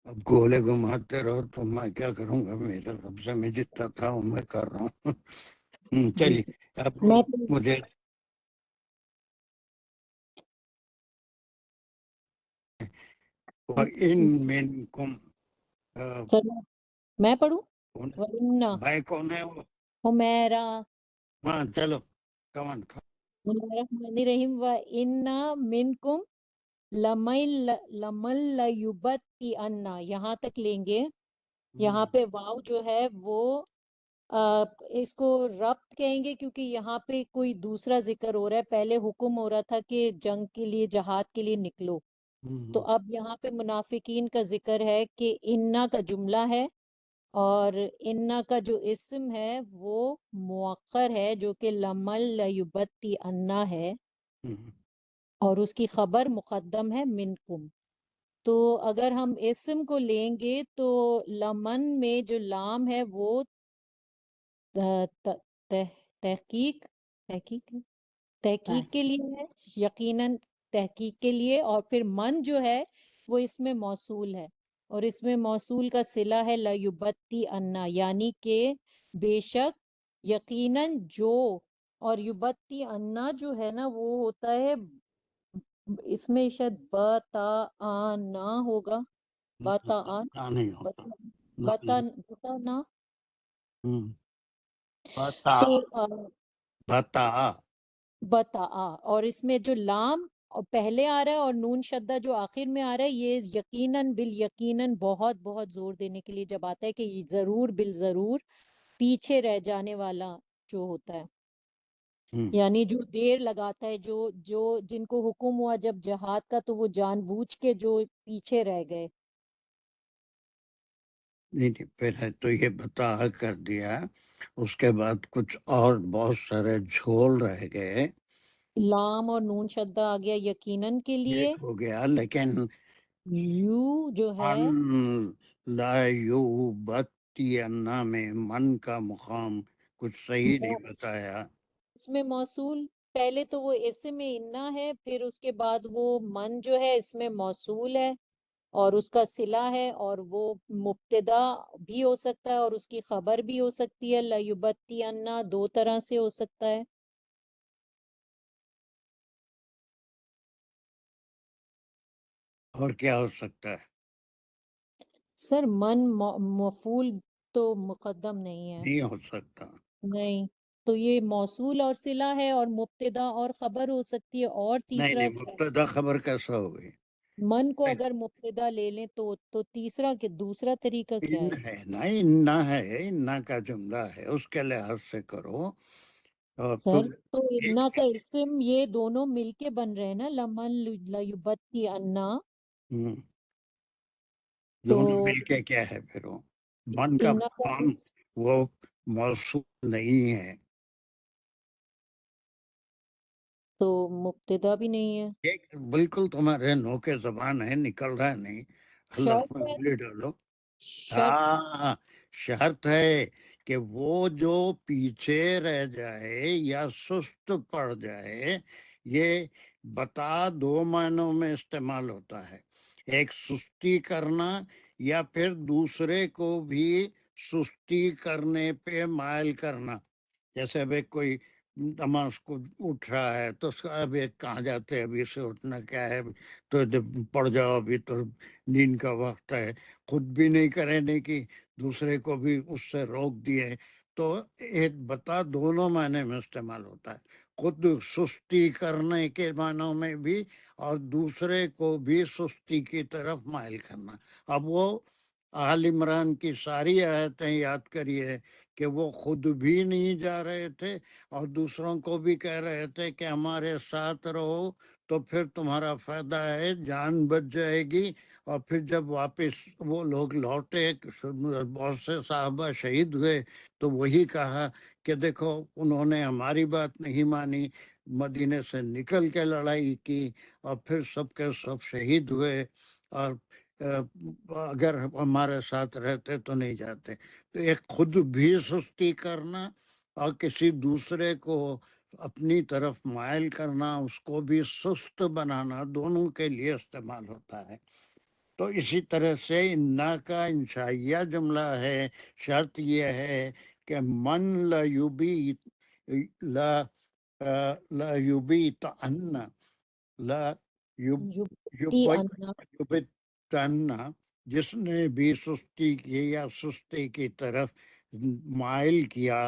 اب گولے گھماتے رہو تو میں کیا کروں گا، میرے قبضے میں جتنا تھا وہ میں کر رہا ہوں۔ چلیے اب میں مجھے وَإِن مِّنكُمْ میں پڑھوں؟ بھائی کون ہے وہ؟ حمیرہ۔ ہاں چلو کمان الرحمن الرحیم وَإِنَّ مِنْكُمْ لَمَن لَيُبَطِّئَنَّ، یہاں تک لیں گے۔ یہاں پہ واو جو ہے وہ اس کو ربط کہیں گے، کیونکہ یہاں پہ کوئی دوسرا ذکر ہو رہا ہے۔ پہلے حکم ہو رہا تھا کہ جنگ کے لیے، جہاد کے لیے نکلو، تو اب یہاں پہ منافقین کا ذکر ہے کہ انا کا جملہ ہے، اور انا کا جو اسم ہے وہ مؤخر ہے، جو کہ لمن لیبتی انا ہے، اور اس کی خبر مقدم ہے منکم۔ تو اگر ہم اسم کو لیں گے تو لمن میں جو لام ہے وہ تحقیق کے لیے ہے، یقیناً تحقیق کے لیے، اور پھر من جو ہے وہ اس میں موصول ہے، اور اس میں موصول کا صلہ ہے لیبتی انا، یعنی کہ بے شک، یقیناً جو، اور یبتی انا جو ہے نا وہ ہوتا ہے، اس میں شاید بتا ہوگا، بتا نہیں ہوتا نا، بتا تو بتا بتا، اور اس میں جو لام اور پہلے آ رہا ہے اور نون شدہ جو آخر میں آ رہا ہے، یہ یقیناً بالیقیناً بہت بہت زور دینے کے لیے جب آتا ہے کہ یہ ضرور بالضرور پیچھے رہ جانے والا جو ہوتا ہے، یعنی جو دیر لگاتا ہے، جو جن کو حکم ہوا جب جہاد کا تو وہ جان بوجھ کے جو پیچھے رہ گئے۔ نہیں پھر ہے تو یہ بتا کر دیا، اس کے بعد کچھ اور بہت سارے جھول رہ گئے، لام اور نون شدہ آ گیا یقیناً کے لیے، ایک ہو گیا، لیکن یو جو ہے من لا یبتین میں من کا مقام کچھ صحیح نہیں بتایا۔ اس میں موصول، پہلے تو وہ اسم میں انا ہے، پھر اس کے بعد وہ من جو ہے اس میں موصول ہے اور اس کا صلہ ہے، اور وہ مبتدا بھی ہو سکتا ہے اور اس کی خبر بھی ہو سکتی ہے، لیبتی انا دو طرح سے ہو سکتا ہے۔ اور کیا ہو سکتا ہے؟ سر من مفعول تو مقدم نہیں ہے، نہیں ہو سکتا۔ نہیں، تو یہ موصول اور صلہ ہے، اور مبتدا اور خبر ہو سکتی ہے، اور نہیں تیسرا نہیں، کیا ہے؟ مبتدا خبر کیسا ہو گئی؟ من کو اگر مبتدا لے لیں تو تیسرا کہ دوسرا طریقہ کیا ان ہے؟ ہے نا، انا ہے، انا کا جملہ ہے، اس کے لحاظ سے کرو۔ اور سر تو ایک انا کا اسم یہ دونوں مل کے بن رہے ہیں نا، لمن لیبتی انا، تو دونوں مل کے کیا ہے پھر وہ من کا انا کا مقام، وہ موصول نہیں ہے، تو مبتدا بھی نہیں ہے، ایک بالکل تمہارے نو کے زبان ہے، نکل رہا ہے نہیں، اللہ شرط میں ہے، انگلی ڈالو۔ شرط ہاں شرط ہے کہ وہ جو پیچھے رہ جائے یا سست پڑ جائے، یہ بتا دو معنوں میں استعمال ہوتا ہے، ایک سستی کرنا، یا پھر دوسرے کو بھی سستی کرنے پہ مائل کرنا۔ جیسے اب ایک کوئی نماز کو اٹھ رہا ہے تو اس کا اب ایک کہاں جاتے ہیں، ابھی سے اٹھنا کیا ہے، تو جب پڑ جاؤ، ابھی تو نیند کا وقت ہے، خود بھی نہیں کرنے کی، دوسرے کو بھی اس سے روک دیے، تو ایک بتا دونوں معنی میں استعمال ہوتا ہے، خود سستی کرنے کے معنوں میں بھی اور دوسرے کو بھی سستی کی طرف مائل کرنا۔ اب وہ آل عمران کی ساری آیتیں یاد کریے کہ وہ خود بھی نہیں جا رہے تھے اور دوسروں کو بھی کہہ رہے تھے کہ ہمارے ساتھ رہو، تو پھر تمہارا فائدہ ہے، جان بچ جائے گی۔ اور پھر جب واپس وہ لوگ لوٹے، بہت سے صحابہ شہید ہوئے، تو وہی کہا کہ دیکھو انہوں نے ہماری بات نہیں مانی، مدینے سے نکل کے لڑائی کی، اور پھر سب کے سب شہید ہوئے، اور اگر ہمارے ساتھ رہتے تو نہیں جاتے۔ تو ایک خود بھی سستی کرنا اور کسی دوسرے کو اپنی طرف مائل کرنا، اس کو بھی سست بنانا، دونوں کے لیے استعمال ہوتا ہے۔ تو اسی طرح سے انا کا انشائیہ جملہ ہے، شرط یہ ہے کہ من لا یبیت لا لا یبیت ان لا یبتی انا یبتن، جس نے بھی سستی کی یا سستی کی طرف مائل کیا.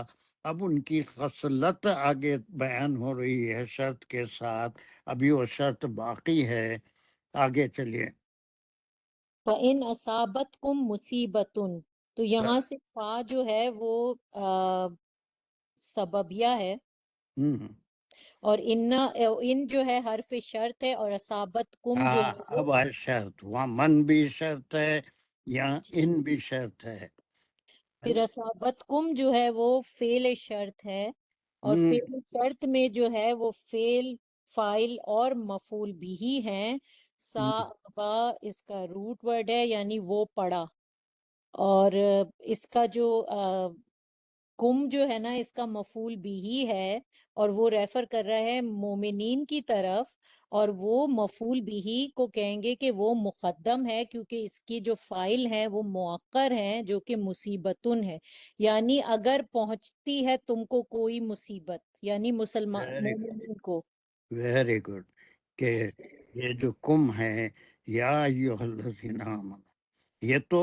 اب ان کی خصلت آگے بیان ہو رہی ہے شرط کے ساتھ، ابھی وہ شرط باقی ہے. آگے چلیے. فَإِنْ أَصَابَتْكُمْ مُصِیبَةٌ، تو یہاں سے فا جو ہے وہ سببیہ ہے، ہم۔ اور ان جو ہے حرف شرط ہے، اور اصابتکم جو ہے وہ اب آئے شرط، وہاں من بھی شرط ہے، یہاں ان بھی شرط ہے پھر نا؟ اصابتکم جو ہے وہ فعل شرط ہے، اور ہم، فعل شرط میں جو ہے وہ فعل، فاعل اور مفعول بھی ہی ہیں. صابا اس کا روٹ ورڈ ہے، یعنی وہ پڑا. اور اس کا جو کم جو ہے نا، اس کا مفعول بھی ہی ہے، اور وہ ریفر کر رہا ہے مومنین کی طرف. اور وہ مفعول بھی ہی کو کہیں گے کہ وہ مقدم ہے، کیونکہ اس کی جو فائل ہے وہ مؤخر ہیں، جو کہ مصیبتن ہے. یعنی اگر پہنچتی ہے تم کو کوئی مصیبت، یعنی مسلمان ویری گڈ، مومنین کو. Very good. کہ یہ جو کم ہے، یا ایھا الذین آمنوا، یہ تو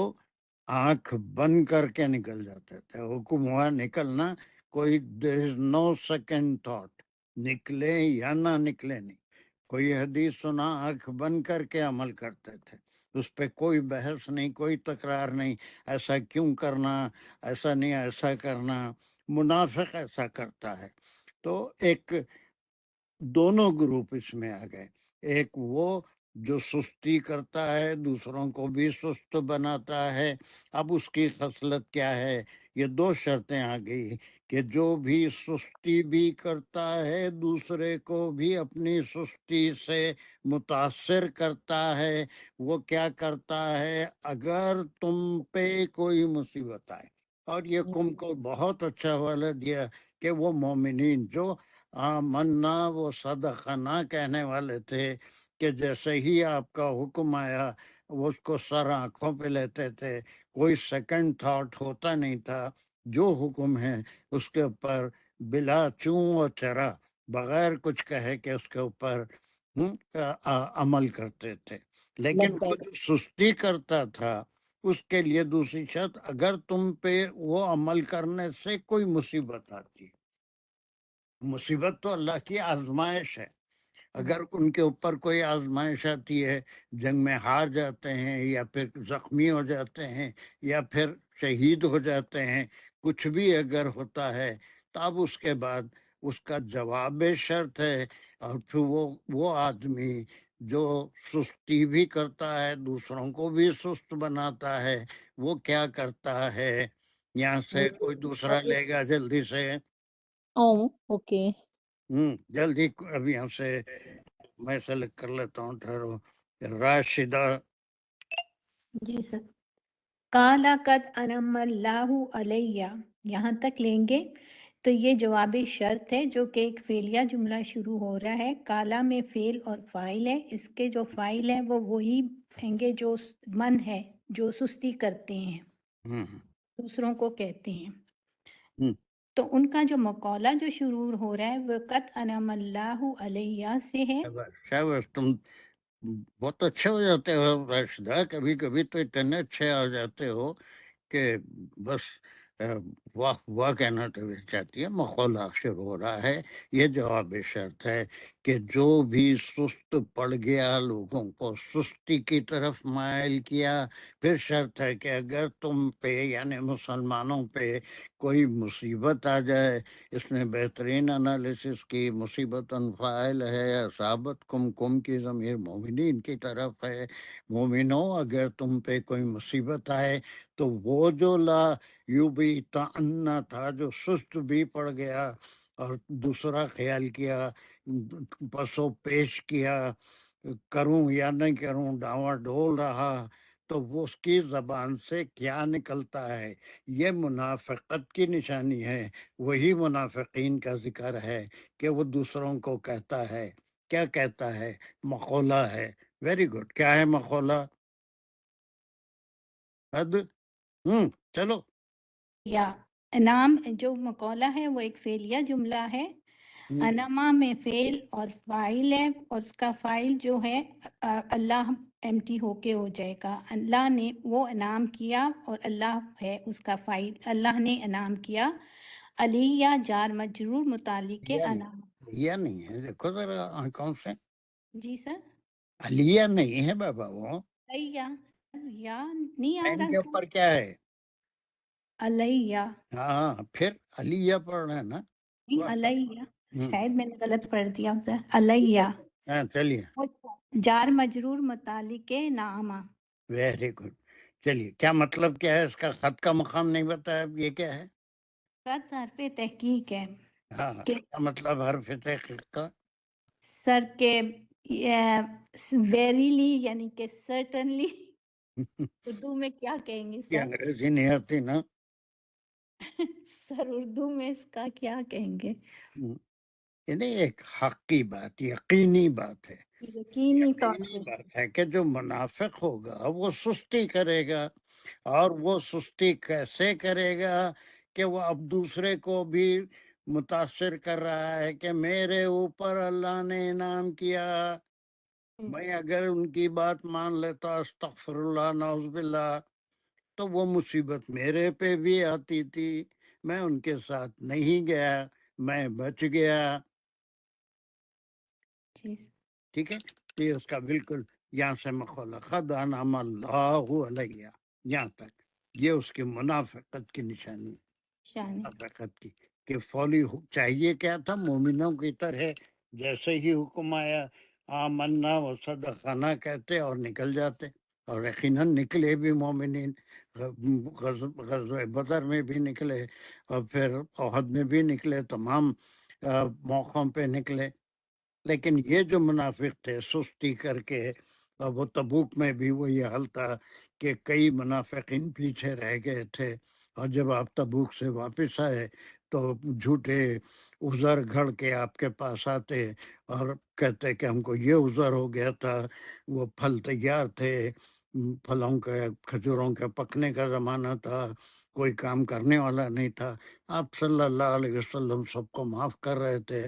آنکھ بند کر کے نکل جاتے تھے. حکم ہوا نکلنا، کوئی دیر از نو سیکنڈ تھاٹ، نکلے یا نہ نکلے نہیں. کوئی حدیث سنا، آنکھ بند کر کے عمل کرتے تھے، اس پہ کوئی بحث نہیں، کوئی تکرار نہیں. ایسا کیوں کرنا، ایسا نہیں ایسا کرنا. منافق ایسا کرتا ہے. تو ایک دونوں گروپ اس میں آ گئے. ایک وہ جو سستی کرتا ہے، دوسروں کو بھی سست بناتا ہے. اب اس کی خصلت کیا ہے؟ یہ دو شرطیں آ گئی کہ جو بھی سستی بھی کرتا ہے، دوسرے کو بھی اپنی سستی سے متاثر کرتا ہے. وہ کیا کرتا ہے؟ اگر تم پہ کوئی مصیبت آئے، اور یہ کم کو بہت اچھا حوالہ دیا کہ وہ مومنین جو آمنا وہ صدقنا کہنے والے تھے، کہ جیسے ہی آپ کا حکم آیا وہ اس کو سر آنکھوں پہ لیتے تھے. کوئی سیکنڈ تھاٹ ہوتا نہیں تھا. جو حکم ہے اس کے اوپر بلا چوں و چرا، بغیر کچھ کہے کہ اس کے اوپر عمل کرتے تھے. لیکن وہ لبیک. جو سستی کرتا تھا، اس کے لیے دوسری شرط، اگر تم پہ وہ عمل کرنے سے کوئی مصیبت آتی ہے. مصیبت تو اللہ کی آزمائش ہے. اگر ان کے اوپر کوئی آزمائش آتی ہے، جنگ میں ہار جاتے ہیں، یا پھر زخمی ہو جاتے ہیں، یا پھر شہید ہو جاتے ہیں، کچھ بھی اگر ہوتا ہے، تو اب اس کے بعد اس کا جواب شرط ہے. اور پھر وہ آدمی جو سستی بھی کرتا ہے، دوسروں کو بھی سست بناتا ہے، وہ کیا کرتا ہے؟ یہاں سے کوئی دوسرا لے گا جلدی سے. اوکے. جلدی اب یہاں سے میں سلیکٹ کر لیتا ہوں. ٹھہرو. راشدہ. جی سر. کالا قد انعم اللہ علیہ، یہاں تک لیں گے تو یہ جواب شرط ہے، جو کہ ایک فعلیہ جملہ شروع ہو رہا ہے. کالا میں فعل اور فاعل ہے. اس کے جو فاعل ہے وہ وہی ہیں گے جو من ہے، جو سستی کرتے ہیں، ہوں دوسروں کو کہتے ہیں. ہوں. تو ان کا جو مقولہ جو شروع ہو رہا ہے وہ قد انعم اللہ علیہ سے ہے. شاباش شاباش، تم بہت اچھے ہو جاتے ہو راشدہ. کبھی کبھی تو اتنے اچھے ہو جاتے ہو کہ بس واہ واہ کہنا تو چاہتی ہے. مقولہ شروع ہو رہا ہے، یہ جواب شرط ہے کہ جو بھی سست پڑ گیا، لوگوں کو سستی کی طرف مائل کیا. پھر شرط ہے کہ اگر تم پہ یعنی مسلمانوں پہ کوئی مصیبت آ جائے. اس نے بہترین انالیسس کی. مصیبت فاعل ہے، اصابت کم کی ضمیر مومنین کی طرف ہے. مومنوں، اگر تم پہ کوئی مصیبت آئے تو وہ جو لا یوں بھی تنا تھا، جو سست بھی پڑ گیا اور دوسرا خیال کیا، پسو پیش کیا، کروں یا نہیں کروں، ڈاواں ڈول رہا، تو وہ اس کی زبان سے کیا نکلتا ہے؟ یہ منافقت کی نشانی ہے. وہی منافقین کا ذکر ہے کہ وہ دوسروں کو کہتا ہے. کیا کہتا ہے؟ مقولہ ہے. Very good. کیا ہے مقولہ؟ حد چلو یا انعام جو مقولہ ہے وہ ایک فعلیہ جملہ ہے. انما میں فعل اور فاعل ہے اور اس کا فاعل جو ہے اللہ ایمٹی ہو کے ہو جائے گا. اللہ نے وہ انعام کیا اور اللہ ہے اس کا فاعل. اللہ نے انعام کیا. علیہ جار مجرور متعلق انعام. علیہ نہیں ہے، دیکھو ذرا آنکھوں سے، جی سر. علیہ نہیں ہے بابا، وہ علیہ یا نہیں آ ان رہا کے سر. اوپر کیا ہے؟ علیہ ہاں پھر علیہ پڑھ رہے ہیں نا. نہیں علیہ، شاید میں نے غلط پڑھ دیا سر. علیہ ہاں چلیے، جار مجرور متعلق نعمہ. Very good. چلیے، کیا مطلب کیا ہے اس کا؟ خط کا مقام نہیں بتایا، اب یہ کیا ہے؟ قد حرف تحقیق ہے. ہاں کیا مطلب حرف تحقیق کا؟ سر کے ویریلی یعنی کہ سرٹنلی اردو میں کیا کہیں گے یہ سر؟ انگریزی نہیں آتی نا. سر اردو میں اس کا کیا کہیں گے؟ یعنی ایک حقی بات، یقینی بات ہے، یقینی طور یقینی پہ. بات ہے کہ جو منافق ہوگا وہ سستی کرے گا، اور وہ سستی کیسے کرے گا کہ وہ اب دوسرے کو بھی متاثر کر رہا ہے کہ میرے اوپر اللہ نے انعام کیا، میں اگر ان کی بات مان لیتا استغفر اللہ نعوذ باللہ تو وہ مصیبت میرے پہ بھی آتی تھی، میں ان کے ساتھ نہیں گیا، میں بچ گیا. جی ٹھیک ہے، یہ اس کا بالکل یہاں سے مقولہ قد انعم اللہ علیہ، یہاں تک یہ اس کی منافقت کی نشانی، شانی. منافقت کی کہ فولی چاہیے کیا تھا، مومنوں کی طرح جیسے ہی حکم آیا آمنا و صدقنا کہتے اور نکل جاتے، اور یقیناً نکلے بھی مومنین. غزوہ بدر میں بھی نکلے اور پھر احد میں بھی نکلے، تمام موقعوں پہ نکلے. لیکن یہ جو منافق تھے سستی کر کے، اور وہ تبوک میں بھی وہی حال تھا کہ کئی منافقین پیچھے رہ گئے تھے، اور جب آپ تبوک سے واپس آئے تو جھوٹے عذر گھڑ کے آپ کے پاس آتے اور کہتے کہ ہم کو یہ عذر ہو گیا تھا، وہ پھل تیار تھے، پھلوں کے کھجوروں کے پکنے کا زمانہ تھا، کوئی کام کرنے والا نہیں تھا. آپ صلی اللہ علیہ وسلم سب کو معاف کر رہے تھے،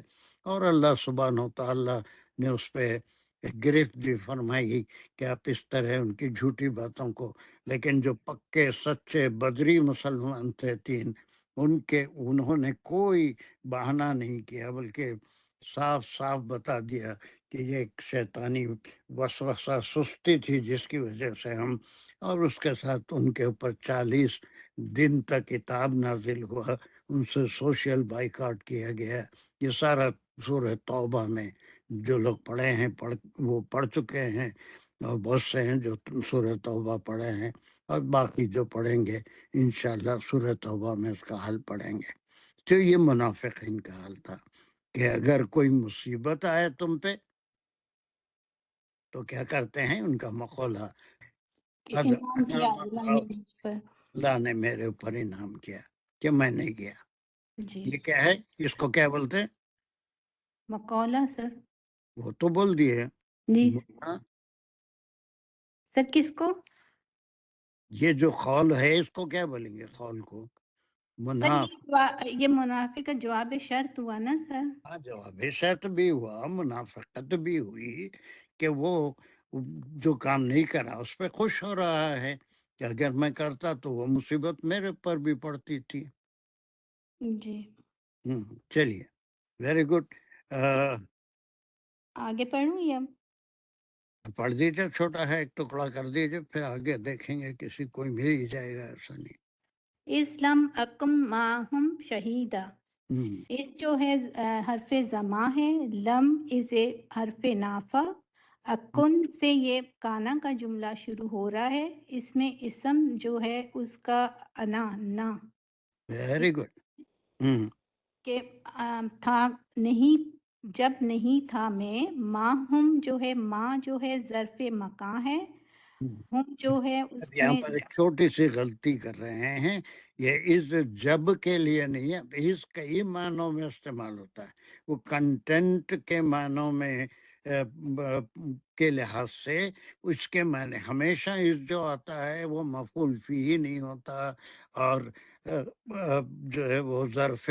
اور اللہ سبحانہ و تعالیٰ نے اس پہ ایک گرفت بھی فرمائی کہ آپ اس طرح ان کی جھوٹی باتوں کو. لیکن جو پکے سچے بدری مسلمان تھے تین، انہوں نے کوئی بہانہ نہیں کیا، بلکہ صاف صاف بتا دیا کہ یہ ایک شیطانی وسوسہ، سستی تھی جس کی وجہ سے ہم. اور اس کے ساتھ ان کے اوپر 40 دن تک کتاب نازل ہوا، ان سے سوشل بائیکاٹ کیا گیا. یہ سارا سورہ توبہ میں جو لوگ پڑھے ہیں وہ پڑھ چکے ہیں، اور بہت سے ہیں جو سورہ توبہ پڑھے ہیں، اور باقی جو پڑھیں گے انشاءاللہ سورہ توبہ میں اس کا حل پڑھیں گے. تو یہ منافقین کا حال تھا کہ اگر کوئی مصیبت آئے تم پہ تو کیا کرتے ہیں، ان کا مقولہ قد انعام کیا انعم اللہ اللہ، نے مجھ پر. اللہ نے میرے اوپر انعام کیا کہ میں نہیں گیا. جی یہ کیا ہے، اس کو کیا بولتے ہیں؟ مقولہ سر. وہ تو بول دیے. جی ہاں، سر کس کو؟ یہ جو قول ہے اس کو کیا بولیں گے؟ قول کو سر یہ منافق کا جواب شرط ہوا نا سر. ہاں، جواب شرط بھی ہوا، منافقت بھی ہوئی کہ وہ جو کام نہیں کرا اس پہ خوش ہو رہا ہے کہ اگر میں کرتا تو وہ مصیبت میرے پر بھی پڑتی تھی. جی چلیے، ویری گڈ. آگے پڑھوں یا؟ پڑھ دیجیے، چھوٹا ہے ایک ٹکڑا کر دیجیے، پھر آگے دیکھیں گے، کسی کوئی مل ہی جائے گا، ایسا نہیں. اسلم اکم ماہم شہیدہ. اس جو ہے حرف زما ہے، لم از اے حرف نافع، اکن سے یہ کانا کا جملہ شروع ہو رہا ہے. اس میں اسم جو ہے اس کا انا نا ویری گڈ. کہ تھا نہیں، جب نہیں تھا میں. ماں ہم جو ہے، ماں جو ہے ظرف مکان ہے، ہم جو ہے اس اب یہاں میں پر ایک چھوٹی سی غلطی کر رہے ہیں، یہ اس جب کے لیے نہیں ہے، اس کئی معنوں میں استعمال ہوتا ہے. وہ کنٹینٹ کے معنوں میں کے لحاظ سے اس کے معنی ہمیشہ اس جو آتا ہے وہ مفعول فیہ نہیں ہوتا، اور جو ہے وہ ظرف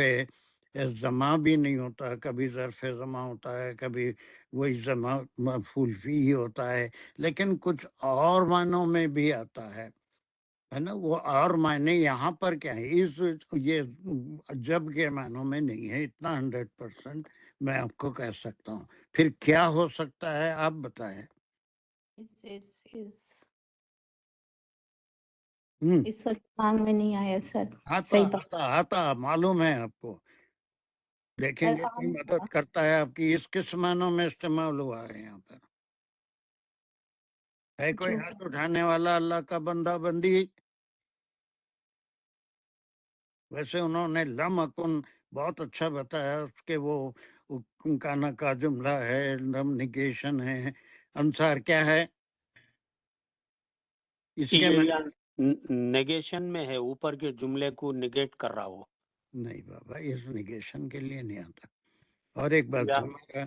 زماں بھی نہیں ہوتا، کبھی ظرف زماں ہوتا ہے، کبھی وہی زماں مفعول فیہ ہوتا ہے، لیکن کچھ اور معنوں میں بھی آتا ہے نا۔ وہ اور معنی یہاں پر کیا ہے، یہ جب کے معنوں میں نہیں ہے، اتنا 100% میں آپ کو کہہ سکتا ہوں۔ پھر کیا ہو سکتا ہے آپ بتائیں۔ اس وقت مانگ میں نہیں آیا سر، آتا صحیح بات آتا آتا معلوم ہے آپ کو، دیکھیں گے کوئی مدد کرتا ہے آپ کی۔ اس کس معنوں میں استعمال ہوا ہے یہاں پر؟ ہے کوئی ہاتھ اٹھانے والا اللہ کا بندہ بندی؟ ویسے انہوں نے لم اکن بہت اچھا بتایا، اس کے وہ کانا کا جملہ ہے، لم نگیشن ہے۔ انصار کیا ہے اس کے یہ میں؟ نیگیشن میں ہے، اوپر کے جملے کو نگیٹ کر رہا ہو۔ نہیں بابا، اس نگیشن کے لیے نہیں آتا۔ اور ایک بات یا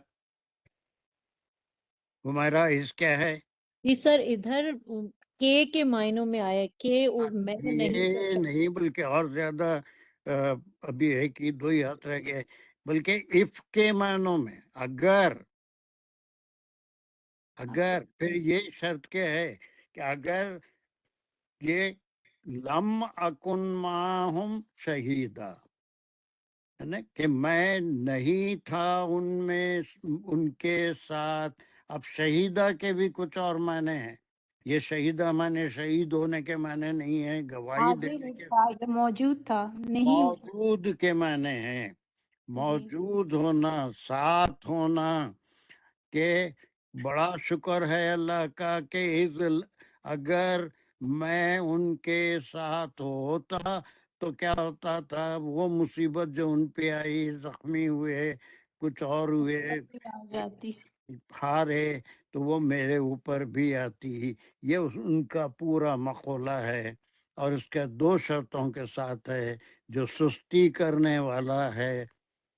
ہمارا اس کیا ہے؟ جی سر، ادھر کے معنوں میں آیا کہ میں نہیں کر یہ سکتا۔ نہیں، بلکہ اور زیادہ ابھی ایک ہی دو ہی ہاتھ رہ گئے، بلکہ اف کے معنوں میں اگر پھر یہ شرط کیا ہے کہ اگر یہ لم اکن معہم شہیدہ ہے نا، کہ میں نہیں تھا ان میں ان کے ساتھ۔ اب شہیدہ کے بھی کچھ اور معنی ہیں۔ یہ شہیدہ معنی شہید ہونے کے معنی نہیں ہے، گواہی دینے کے، موجود تھا نہیں ہوتا۔ موجود کے معنی ہیں، موجود ہونا، ساتھ ہونا۔ کہ بڑا شکر ہے اللہ کا کہ اگر میں ان کے ساتھ ہوتا تو کیا ہوتا تھا، وہ مصیبت جو ان پہ آئی، زخمی ہوئے، کچھ اور ہوئے، آ جاتی۔ ہارے، تو وہ میرے اوپر بھی آتی۔ یہ ان کا پورا مقولہ ہے، اور اس کے دو شرطوں کے ساتھ ہے۔ جو سستی کرنے والا ہے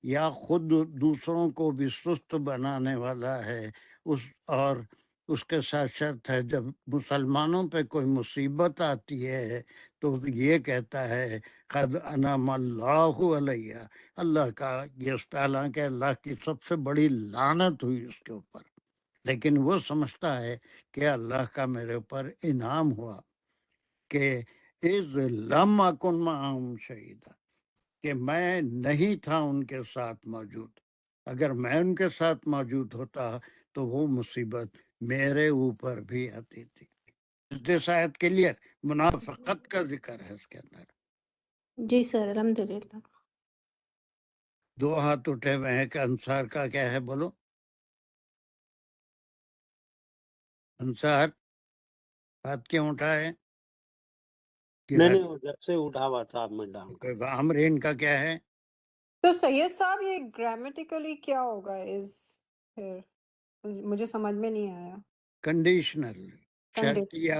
یا خود دوسروں کو بھی سست بنانے والا ہے، اور اس کے ساتھ شرط ہے جب مسلمانوں پہ کوئی مصیبت آتی ہے تو یہ کہتا ہے قد انعم اللہ علیہ، اللہ کا یہ، حالانکہ اللہ کی سب سے بڑی لعنت ہوئی اس کے اوپر، لیکن وہ سمجھتا ہے کہ اللہ کا میرے اوپر انعام ہوا کہ اذ لم اکن معہم شہیدہ، کہ میں نہیں تھا ان کے ساتھ موجود۔ اگر میں ان کے ساتھ موجود ہوتا تو وہ مصیبت میرے اوپر بھی آتی تھی۔ اس آیت کے لیے منافقت کا ذکر ہے اس کے اندر۔ جی سر، الحمدللہ۔ دو ہاتھ اٹھے ہوئے ہیں کہ انصار کا کیا ہے، بولو انصار، ہاتھ کیوں اٹھائے؟ نہیں وہ جب سے اٹھا ہوا تھا میں ڈاؤں گا۔ عامرین کا کیا ہے؟ تو سید صاحب یہ گرامیٹیکلی کیا ہوگا پھر مجھے سمجھ میں نہیں آیا۔ کنڈیشنل، شرطیہ،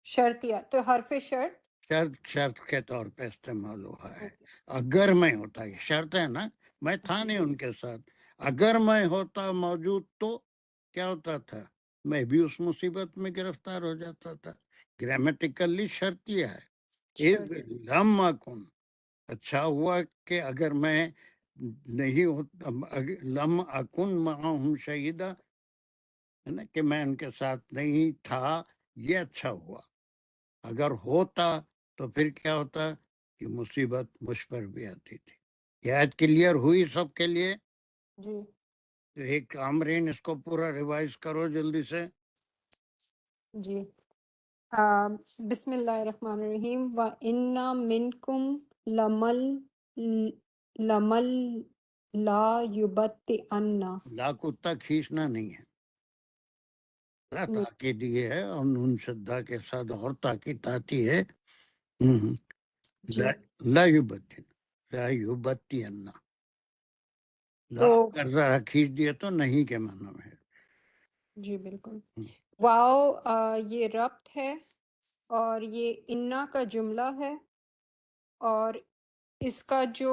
شرطیہ تو حرف شرط۔ شرط کے طور پہ استعمال ہوا ہے۔ اگر میں ہوتا، یہ شرط ہے نا، میں تھا نہیں ان کے ساتھ، اگر میں ہوتا موجود تو کیا ہوتا تھا، میں بھی اس مصیبت میں گرفتار ہو جاتا تھا۔ گرامیٹیکلی شرطیہ ہے۔ اذ لم اکن، اچھا ہوا کہ اگر میں نہیں ہوتا، لم اکن معہم شہیدہ ہے نا، کہ میں ان کے ساتھ نہیں تھا، یہ اچھا ہوا۔ اگر ہوتا تو پھر کیا ہوتا کہ مصیبت مجھ پر بھی آتی تھی۔ یہ آیت کلیئر ہوئی سب کے لیے؟ جی تو ایک عامرین اس کو پورا ریوائز کرو جلدی سے۔ جی بسم اللہ الرحمن الرحیم۔ وَإِنَّ مِنْكُمْ لَمَن لَا يُبَطِّئَنَّ، لا کتا کھینچنا نہیں ہے، لا تاکید یہ ہے، اور نون شدہ کے ساتھ اور تاکید آتی ہے۔ لا یبتن، لا یبتین، لا تو کر ذرا کھینچ دیا تو نہیں کے معنی میں ہے۔ جی بالکل۔ واو یہ ربط ہے، اور یہ انا کا جملہ ہے، اور اس کا جو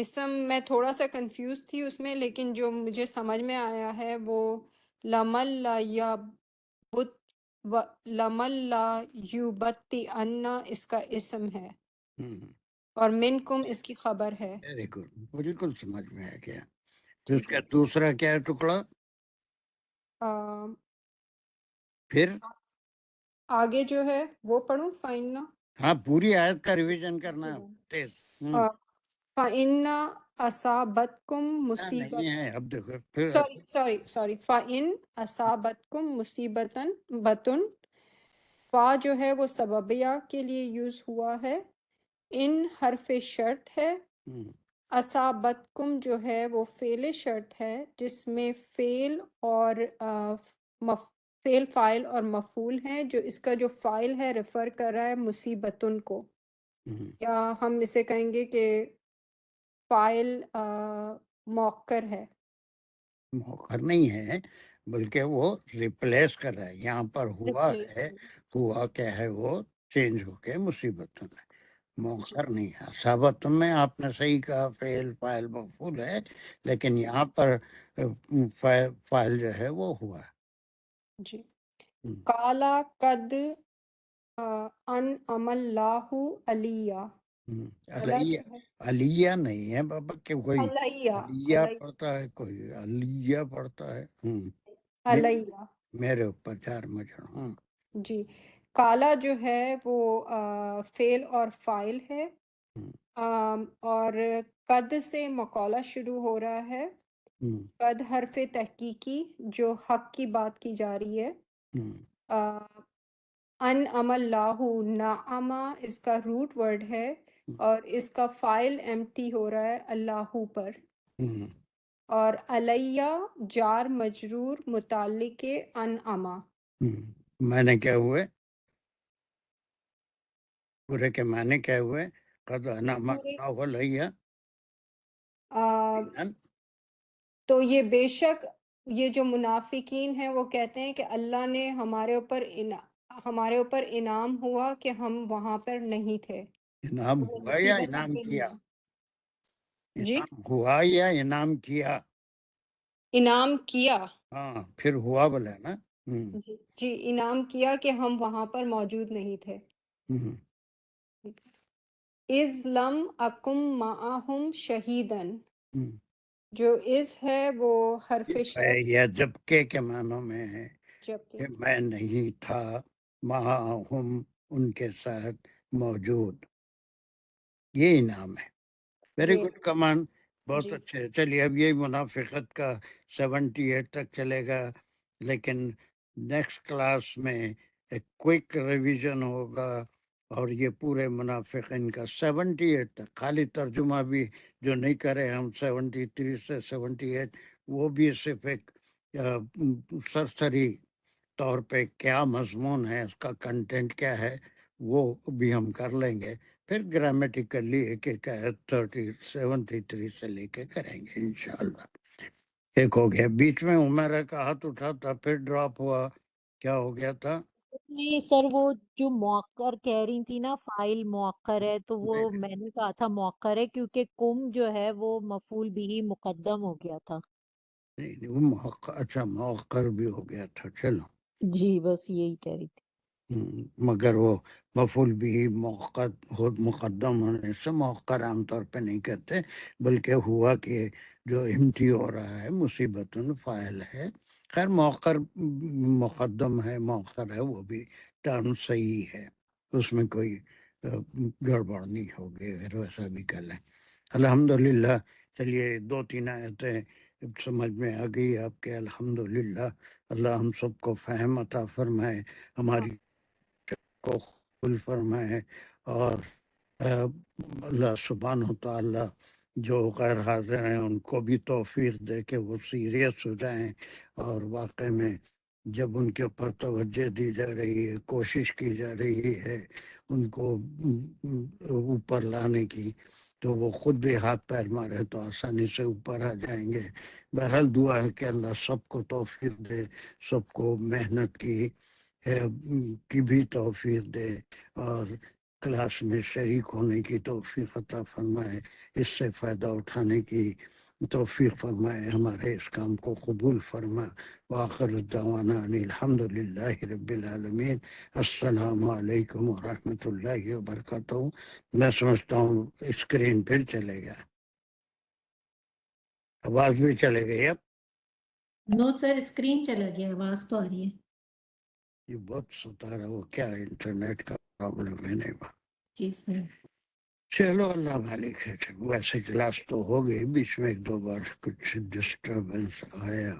اسم میں تھوڑا سا کنفیوز تھی اس میں، لیکن جو مجھے سمجھ میں آیا ہے وہ لمل لا یا بت لمل لا یوبتی انا اس کا اسم ہے، اور منکم اس کی خبر ہے۔ ویری گڈ، بالکل سمجھ میں آ گیا۔ ٹھیک اس کا ہے۔ دوسرا کیا ہے ٹکڑا؟ پھر آگے جو ہے وہ پڑھوں فائنہ؟ ہاں، پوری آیت کا ریویژن کرنا ہے تیز۔ فَإِنَّ أَصَابَتْكُم نہیں مُصِیبَۃٌ، ہے، اب دیکھو پھر سوری فَإِنْ أَصَابَتْكُم مُصِیبَةٌ، فا جو ہے وہ سببیہ کے لیے یوز ہوا ہے، ان حرف شرط ہے، اصابتکم جو ہے وہ فعل شرط ہے جس میں فعل اور فعل فاعل اور مفعول ہیں، جو اس کا جو فاعل ہے ریفر کر رہا ہے مصیبتن کو، یا ہم اسے کہیں گے کہ فاعل موقر ہے۔ موخر نہیں ہے، بلکہ وہ ریپلیس کر رہا ہے۔ یہاں پر ہوا ریپلیس ہے، ہوا کیا ہے، وہ چینج ہو کے مصیبتوں میں، موخر نہیں ہے۔ صحابتوں میں آپ نے صحیح کہا، فعل فاعل مفعول ہے، لیکن یہاں پر فاعل جو ہے وہ ہوا ہے۔ جی، کالا قد انعم اللہ علیہ، اللہ علیہ، جو ہے علیہ نہیں ہے بابا، کہ کوئی علیہ علیہ پڑھتا ہے، کوئی علیہ پڑھتا ہے۔ علیہ میرے اوپر چار مجھے۔ جی، کالا جو ہے وہ فعل اور فاعل ہے، اور قد سے مقولہ شروع ہو رہا ہے، قد حرف تحقیقی جو حق کی بات کی جا رہی ہے، انعم اللہ، نعمہ اس کا روٹ ورڈ ہے، اور اس کا فاعل ایمٹی ہو رہا ہے اللہ پر، اور علیہ جار مجرور متعلق انعمہ۔ میں نے کیا ہوئے، پورے کے معنی کیا ہوئے؟ قد انعم اللہ علیہ، تو یہ بے شک یہ جو منافقین ہیں وہ کہتے ہیں کہ اللہ نے ہمارے اوپر انعام ہوا کہ ہم وہاں پر نہیں تھے، انعام وہ ہوا یا مصیبتوں انعام کے کیا؟ لیے۔ جی، انعام ہوا یا انعام کیا؟ انعام کیا۔ ہاں، پھر ہوا بولے نا۔ جی، انعام کیا کہ ہم وہاں پر موجود نہیں تھے۔ اذ لم اکم معہم شہیدن، جو از ہے وہ حرف شرط، یا جبکہ کے معنوں میں ہے جبکہ کہ میں نہیں تھا معہم ان کے ساتھ موجود، یہ انعام ہے۔ ویری یہ گڈ کمان، بہت جی اچھے۔ چلیے اب یہی منافقت کا 78 تک چلے گا، لیکن نیکسٹ کلاس میں ایک کوئک ریویژن ہوگا، اور یہ پورے منافقین کا 78 تک، خالی ترجمہ بھی جو نہیں کرے ہم 73 سے 78، وہ بھی صرف ایک سرسری طور پہ کیا مضمون ہے، اس کا کنٹینٹ کیا ہے، وہ بھی ہم کر لیں گے۔ پھر گرامیٹیکلی ایک ایک آیت 73 سے لے کے کریں گے انشاءاللہ۔ ایک ہو گیا، بیچ میں عمیرہ کا ہاتھ اٹھا تھا، پھر ڈراپ ہوا، کیا ہو گیا تھا؟ نہیں سر، وہ جو موقر کہہ رہی تھی نا، فائل موقر ہے، تو وہ میں نے کہا تھا موقر ہے کیونکہ کم جو ہے وہ مفعول بھی مقدم ہو گیا تھا۔ نہیں، وہ اچھا موقر بھی ہو گیا تھا، چلو۔ جی بس یہی کہہ رہی تھی۔ مگر وہ مفعول بھی مقدم ہونے سے موقر عام طور پہ نہیں کرتے، بلکہ ہوا کہ جو امتی ہو رہا ہے مصیبت فاعل ہے۔ خیر، موقر مقدم ہے، موقر ہے، وہ بھی ٹرم صحیح ہے، اس میں کوئی گڑبڑ نہیں ہوگی، ویسا بھی کر لیں۔ الحمدللہ۔ چلیے 2-3 آیتیں سمجھ میں آ گئی آپ کے، الحمدللہ۔ اللہ ہم سب کو فہم عطا فرمائے، ہماری کو قبول فرمائے، اور اللہ سبحانہ و تعالی جو غیر حاضر ہیں ان کو بھی توفیق دے کہ وہ سیریس ہو جائیں، اور واقع میں جب ان کے اوپر توجہ دی جا رہی ہے، کوشش کی جا رہی ہے ان کو اوپر لانے کی، تو وہ خود بھی ہاتھ پیر مارے تو آسانی سے اوپر آ جائیں گے۔ بہرحال دعا ہے کہ اللہ سب کو توفیق دے، سب کو محنت کی بھی توفیق دے، اور کلاس میں شریک ہونے کی توفیق عطا فرمائے، اس سے فائدہ اٹھانے کی توفیق فرمائے، ہمارے اس کام کو قبول فرما۔ وآخر دعوانا ان الحمدللہ رب العالمین۔ السلام علیکم ورحمۃ اللہ وبرکاتہ۔ میں سمجھتا ہوں اسکرین پھر چلے گا، آواز بھی چلے گئی اب؟ نو سر، اسکرین چلا گیا، آواز تو آ رہی ہے۔ یہ بہت ستا رہا، وہ کیا انٹرنیٹ کا پرابلم ہے نہیں با۔ جی سر۔ چلو اللہ مالک ہے۔ ویسے کلاس تو ہو گئی، بیچ میں ایک دو بار کچھ ڈسٹربنس آیا۔